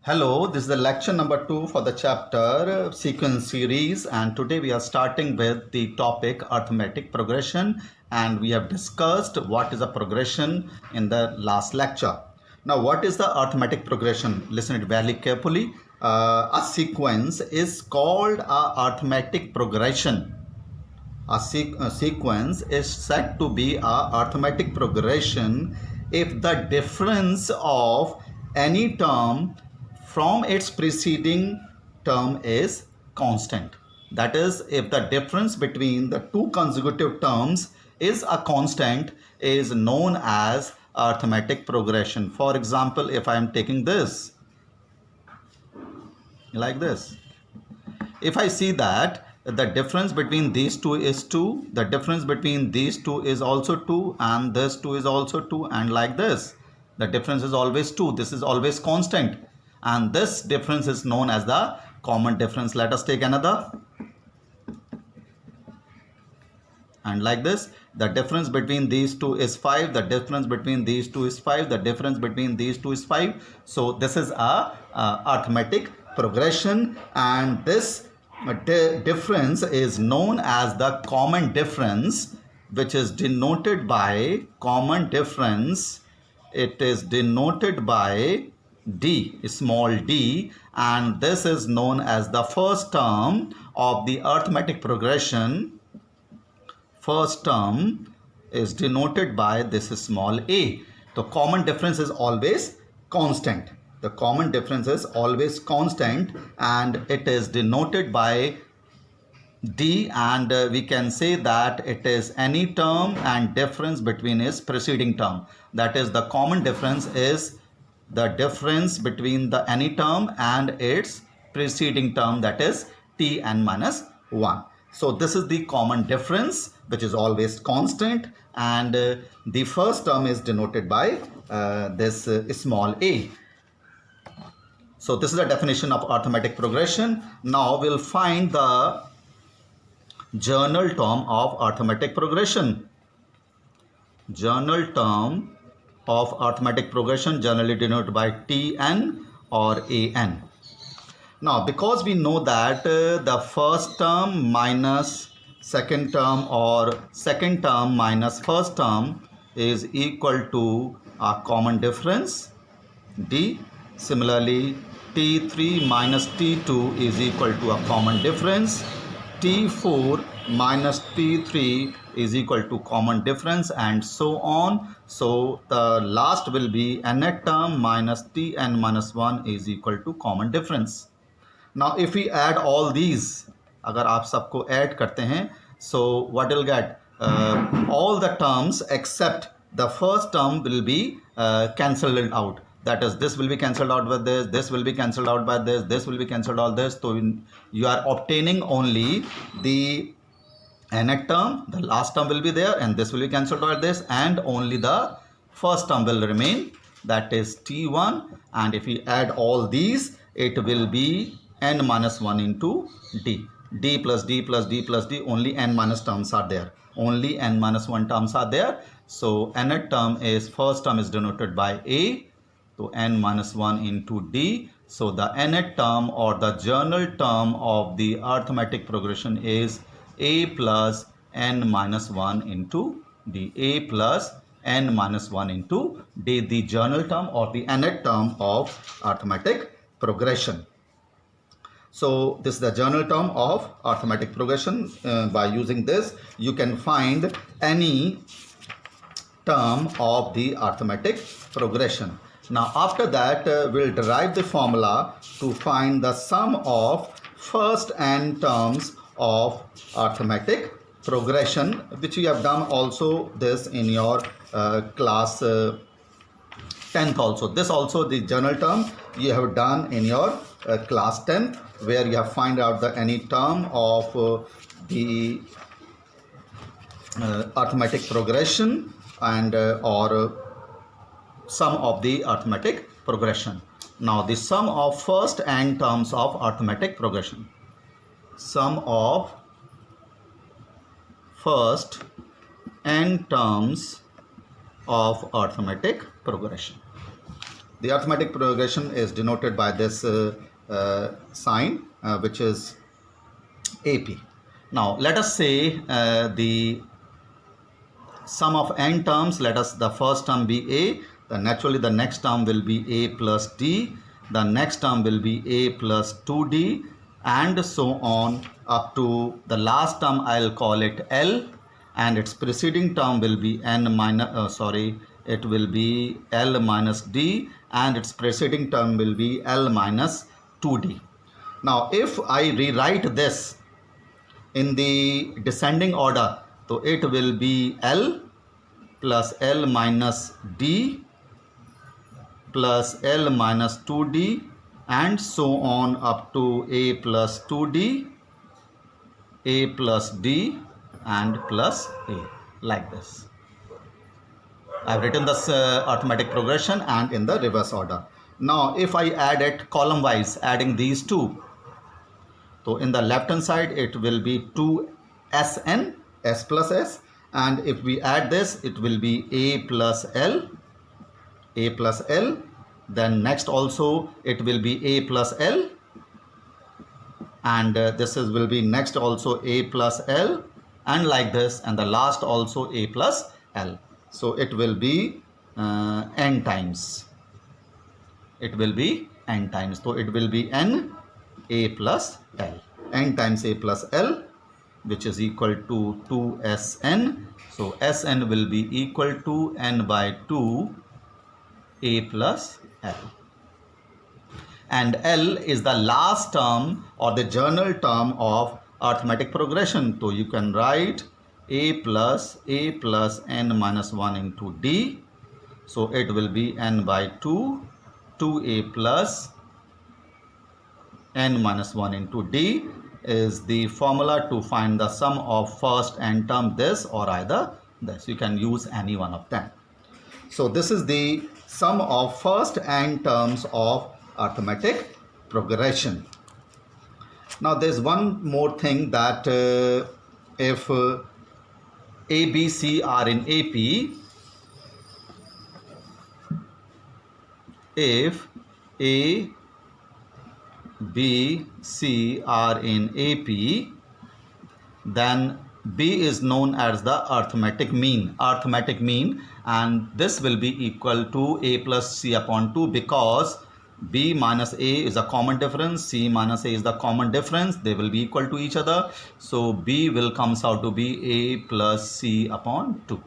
Hello, this is the lecture number 2 for the chapter sequence series, and today we are starting with the topic arithmetic progression, and we have discussed what is a progression in the last lecture. Now, what is the arithmetic progression? Listen it very carefully. A sequence is called a arithmetic progression. A sequence is said to be a arithmetic progression if the difference of any term from its preceding term is constant. That is, if the difference between the two consecutive terms is a constant, is known as arithmetic progression. For example, if I am taking this like this, if I see that the difference between these two is 2, the difference between these two is also 2, and this 2 is also 2, and like this, the difference is always 2. This is always constant, and this difference is known as the common difference. Let us take another, and like this, the difference between these two is 5, the difference between these two is 5, the difference between these two is 5. So this is a arithmetic progression, and this difference is known as the common difference, which is denoted by common difference. It is denoted by d, small d, and this is known as the first term of the arithmetic progression. First term is denoted by this small a. The common difference is always constant. The common difference is always constant, and it is denoted by d, and we can say that it is any term and difference between its preceding term. That is, the common difference is the difference between the any term and its preceding term, that is tn minus 1. So this is the common difference, which is always constant, and the first term is denoted by this small a. So this is the definition of arithmetic progression. Now we'll find the journal term of arithmetic progression. Journal term of arithmetic progression, generally denoted by Tn or An. Now, because we know that the first term minus second term or second term minus first term is equal to a common difference d. Similarly, T3 minus T2 is equal to a common difference. T4 minus T3 is equal to common difference, and so on. So the last will be nth term minus Tn minus 1 is equal to common difference. Now if we add all these, अगर आप सबको add करते हैं, so what you'll get, all the terms except the first term will be cancelled out. That is, this will be cancelled out with this will be cancelled out by this will be cancelled out this. So you are obtaining only the nth term, the last term will be there, and this will be cancelled out this, and only the first term will remain, that is T1. And if we add all these, it will be n minus 1 into d. D plus d plus d plus d, only n minus terms are there. Only n minus 1 terms are there. So nth term is, first term is denoted by a. So n minus 1 into d. So the nth term or the journal term of the arithmetic progression is a plus n minus 1 into d. A plus n minus 1 into d, the journal term or the nth term of arithmetic progression. So this is the journal term of arithmetic progression. By using this, you can find any term of the arithmetic progression. Now after that, we'll derive the formula to find the sum of first n terms of arithmetic progression, which you have done also this in your class 10th also. This also, the journal term, you have done in your class 10th, where you have find out the any term of the arithmetic progression and or sum of the arithmetic progression. Now the sum of first n terms of arithmetic progression. Sum of first n terms of arithmetic progression. The arithmetic progression is denoted by this sign, which is AP. Now let us say the sum of n terms. Let us the first term be a, then naturally the next term will be a plus d, the next term will be a plus 2d, and so on up to the last term. I'll call it L, and its preceding term will be it will be L minus d, and its preceding term will be L minus 2d. Now if I rewrite this in the descending order, so it will be L plus L minus D plus L minus 2D, and so on up to A plus 2D, A plus D, and plus A, like this. I have written this arithmetic progression and in the reverse order. Now if I add it column wise, adding these two, so in the left hand side it will be 2Sn, S plus S, and if we add this it will be A plus L, A plus L, then next also it will be A plus L, and this will be next also A plus L, and like this, and the last also A plus L. So it will be n times. It will be n times. So it will be n A plus L. N times A plus L, which is equal to 2Sn. So Sn will be equal to n by 2 A plus L. And L is the last term or the journal term of arithmetic progression. So you can write A plus n minus 1 into D. So it will be n by 2, 2A plus n minus 1 into D is the formula to find the sum of first n term, this or either this. You can use any one of them. So this is the sum of first n terms of arithmetic progression. Now there's one more thing, that if A, B, C are in AP, if A, B, C are in AP, then B is known as the arithmetic mean. Arithmetic mean, and this will be equal to A plus C upon 2, because B minus A is a common difference, C minus A is the common difference. They will be equal to each other. So B will comes out to be A plus C upon 2.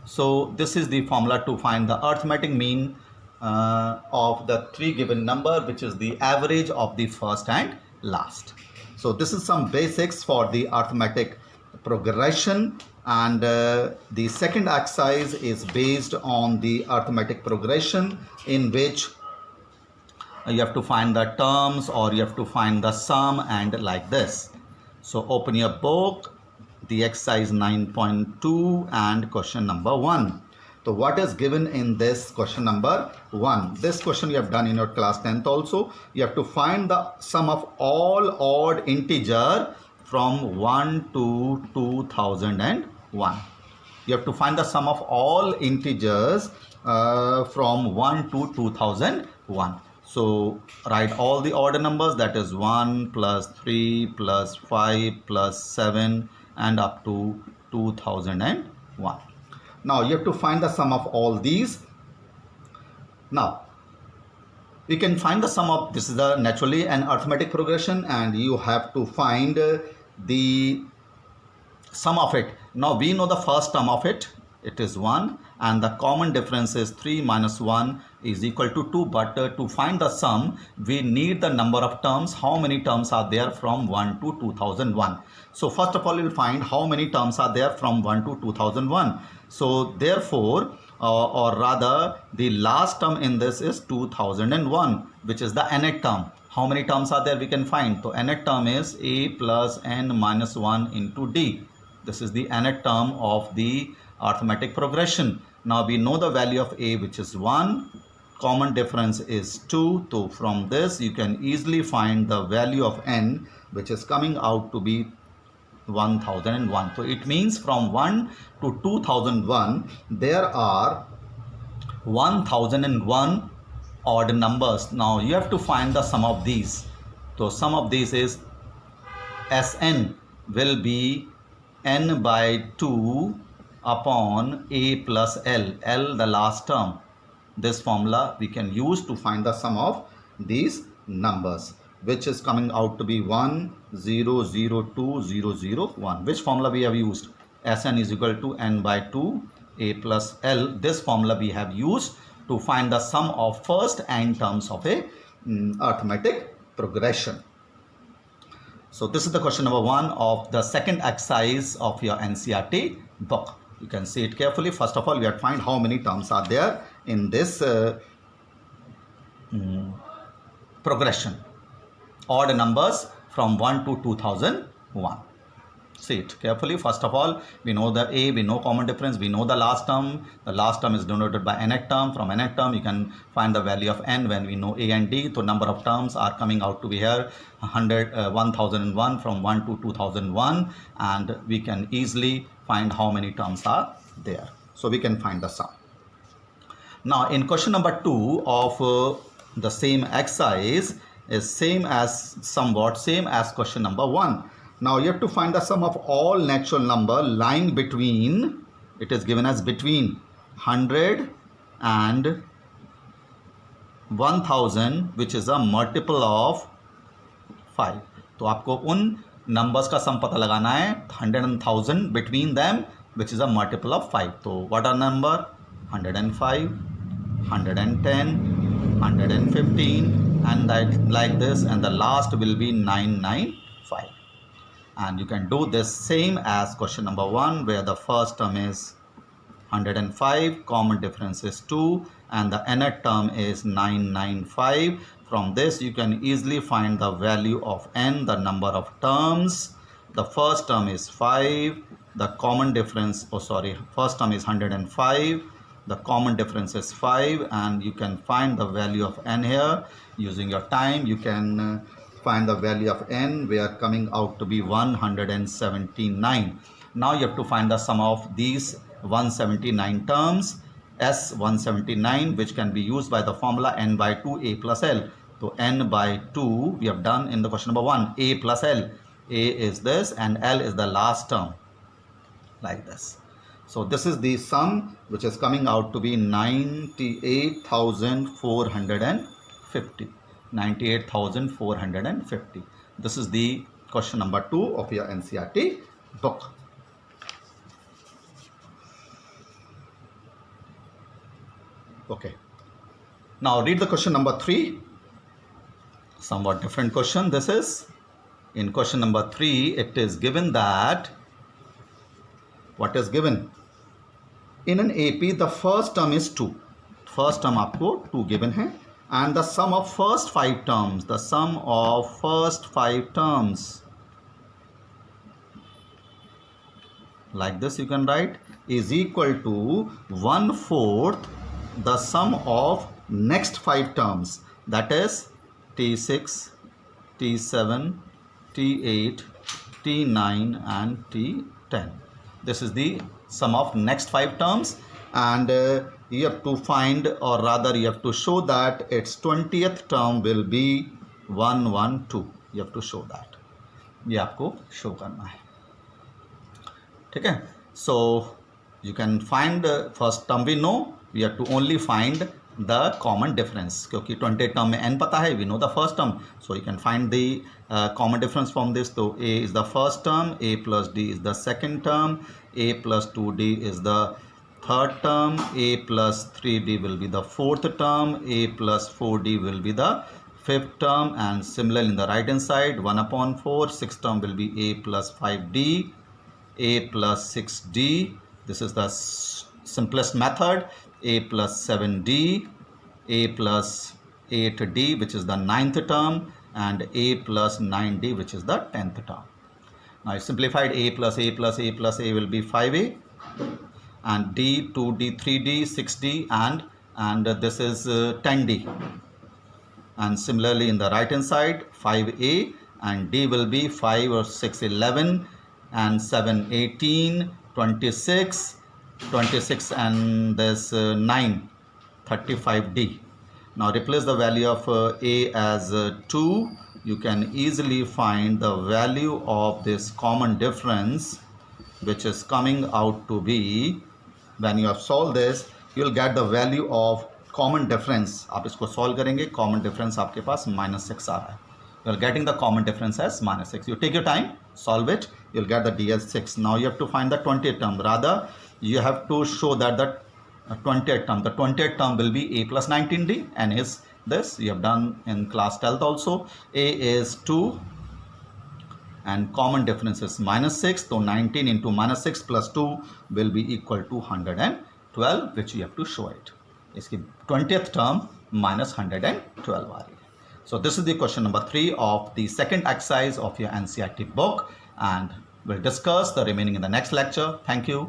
So this is the formula to find the arithmetic mean of the three given number, which is the average of the first and last. So this is some basics for the arithmetic progression, and the second exercise is based on the arithmetic progression, in which you have to find the terms or you have to find the sum, and like this. So open your book, the exercise 9.2 and question number 1. So what is given in this question number 1? This question you have done in your class 10th also. You have to find the sum of all odd integer from 1 to 2001. You have to find the sum of all integers from 1 to 2001. So write all the order numbers, that is 1 plus 3 plus 5 plus 7 and up to 2001. Now you have to find the sum of all these. Now we can find the sum of, this is the naturally an arithmetic progression, and you have to find the sum of it. Now we know the first term of it, it is 1, and the common difference is 3 minus 1 is equal to 2, but to find the sum we need the number of terms. How many terms are there from 1 to 2001? So first of all we will find how many terms are there from 1 to 2001. So therefore or rather the last term in this is 2001, which is the nth term. How many terms are there we can find? So nth term is A plus n minus 1 into D. This is the nth term of the arithmetic progression. Now we know the value of A, which is 1. Common difference is 2. So from this you can easily find the value of n, which is coming out to be 1001. So it means from 1 to 2001 there are 1001 odd numbers. Now you have to find the sum of these. So sum of these is Sn will be n by 2 upon a plus l, l the last term. This formula we can use to find the sum of these numbers, which is coming out to be 1 0 0 2 0 0 1. Which formula we have used? Sn is equal to n by 2 a plus l. This formula we have used to find the sum of first n terms of a arithmetic progression. So this is the question number 1 of the second exercise of your NCERT book. You can see it carefully. First of all, we have to find how many terms are there in this progression. Odd numbers from 1 to 2001. See it carefully. First of all, we know the A, we know common difference, we know the last term. The last term is denoted by nth term. From nth term, you can find the value of n when we know A and D. So number of terms are coming out to be here 1001 from 1 to 2001, and we can easily find how many terms are there. So we can find the sum. Now in question number 2 of the same exercise is somewhat same as question number 1. Now you have to find the sum of all natural number lying between, it is given as between 100 and 1000, which is a multiple of 5. तो आपको उन numbers का sum पता लगाना है 100 and 1000 between them, which is a multiple of 5. तो what are number? 105, 110, 115, and like this, and the last will be 995. And you can do this same as question number 1, where the first term is 105, common difference is 2, and the nth term is 995. From this you can easily find the value of n, the number of terms. The first term is 5, the common difference, first term is 105, the common difference is 5, and you can find the value of n here. Using your time, you can find the value of n, we are coming out to be 179. Now you have to find the sum of these 179 terms, S179, which can be used by the formula n by 2 a plus l. So n by 2 we have done in the question number 1, a plus l. A is this and l is the last term, like this. So this is the sum, which is coming out to be 98,450. 98,450. This is the question number 2 of your NCERT book. Okay. Now read the question number 3. Somewhat different question this is. In question number 3, it is given that, what is given? In an AP, the first term is 2. First term आपको 2 given है. And the sum of first 5 terms, like this you can write, is equal to 1/4 the sum of next 5 terms, that is T6, T7, T8, T9 and T10. This is the sum of next 5 terms, and you have to find, or rather you have to show that its 20th term will be 112. You have to show that. ये आपको show करना है. ठीक है? So you can find first term we know. We have to only find the common difference. क्योंकि 20th term में n पता है. We know the first term. So you can find the common difference from this. So a is the first term. A plus d is the second term. A plus 2d is the third term, a plus 3d will be the fourth term, a plus 4d will be the fifth term, and similarly in the right hand side 1/4, sixth term will be a plus 5d, a plus 6d, this is the simplest method, a plus 7d, a plus 8d which is the ninth term, and a plus 9d which is the 10th term. Now I simplified a plus a plus a plus a will be 5a, and d, 2d, 3d, 6d, and this is 10d. And similarly in the right hand side 5a, and d will be 5 or 6 11, and 7 18, 26 and this 9 35d. Now replace the value of a as 2. You can easily find the value of this common difference, which is coming out to be, when you have solved this, you will get the value of common difference. आप इसको solve करेंगे, common difference आपके पास -6 आ रहा है. You are getting the common difference as -6. You take your time, solve it, you will get the D as 6. Now you have to find the 20th term. Rather, you have to show that the 20th term. The 20th term will be a plus 19d, and is this. You have done in class 12th also. A is 2 and common difference is -6. So 19 into -6 plus 2 will be equal to 112, which you have to show it. इसकी 20th term -112 आ रही है. So this is the question number 3 of the second exercise of your NCERT book, and we'll discuss the remaining in the next lecture. Thank you.